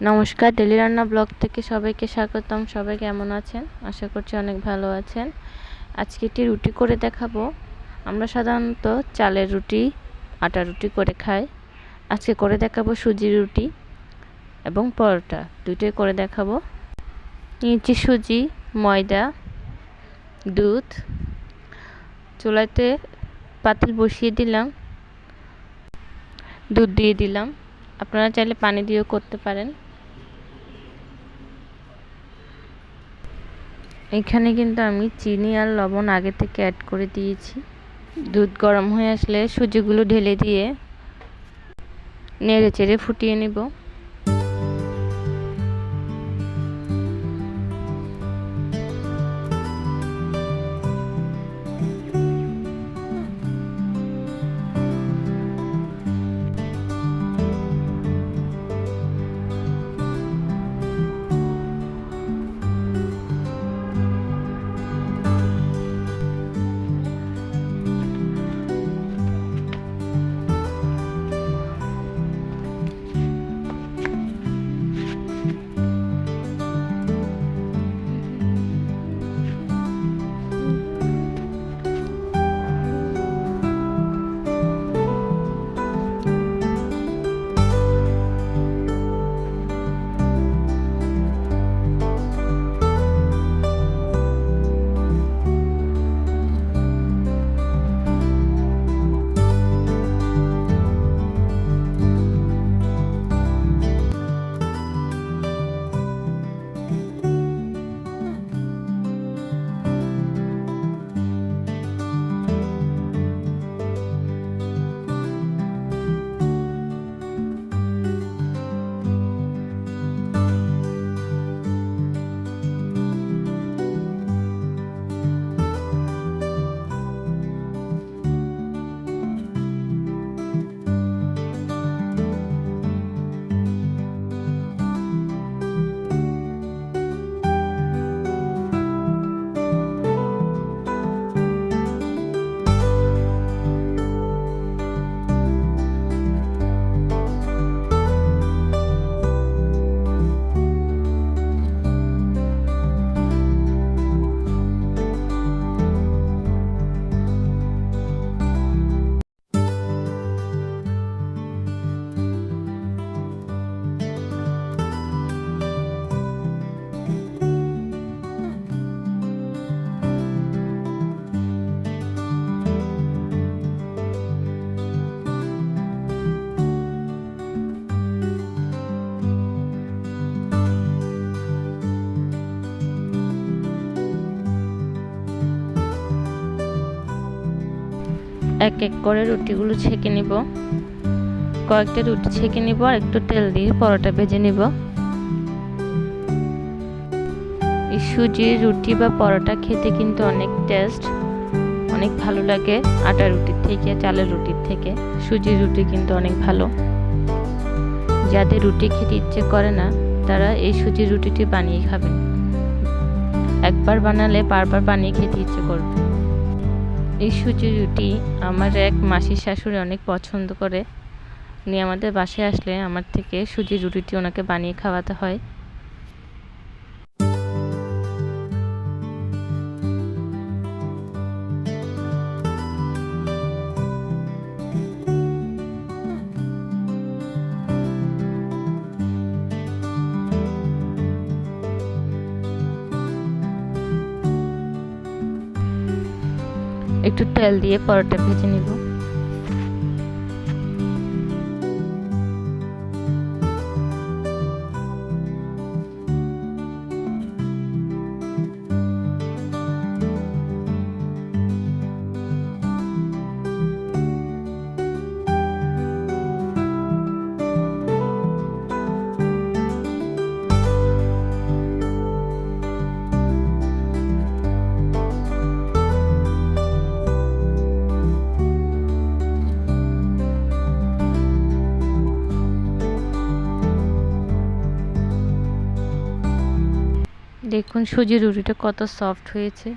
নমস্কার, ডেলি রান্না ব্লগ থেকে সবাইকে স্বাগতম। সবাই কেমন আছেন? আশা করছি অনেক ভালো আছেন। আজকে একটি রুটি করে দেখাবো। আমরা সাধারণত চালের রুটি, আটার রুটি করে খাই। আজকে করে দেখাবো সুজির রুটি এবং পরোটা, দুটোই করে দেখাবো। নিয়েছি সুজি, ময়দা, দুধ। চুলাতে পাতিল বসিয়ে দিলাম, দুধ দিয়ে দিলাম। আপনারা চাইলে পানি দিয়েও করতে পারেন। এখানে কিন্তু আমি চিনি আর লবণ আগে থেকে অ্যাড করে দিয়েছি। দুধ গরম হয়ে আসলে সুজিগুলো ঢেলে দিয়ে নেড়ে চেড়ে ফুটিয়ে নেব। এক এক করে রুটিগুলো ছেঁকে নিব। কয়েকটা রুটি ছেঁকে নিব আর একটু তেল দিয়ে পরোটা ভেজে নিব। এই সুজির রুটি বা পরোটা খেতে কিন্তু অনেক টেস্ট, অনেক ভালো লাগে আটার রুটির থেকে, চালের রুটির থেকে। সুজির রুটি কিন্তু অনেক ভালো। যাদের রুটি খেতে ইচ্ছে করে না তারা এই সুজির রুটিটি বানিয়ে খাবেন। একবার বানালে বারবার বানিয়ে খেতে ইচ্ছে করবে। এই সুজির রুটি আমার এক মাসির শাশুড়ি অনেক পছন্দ করে। উনি আমাদের বাসায় আসলে আমার থেকে সুজির রুটিটি ওনাকে বানিয়ে খাওয়াতে হয়। একটু তেল দিয়ে পরোটা ভেজে নিব। দেখুন সুজির রুটিটা কত সফট হয়েছে।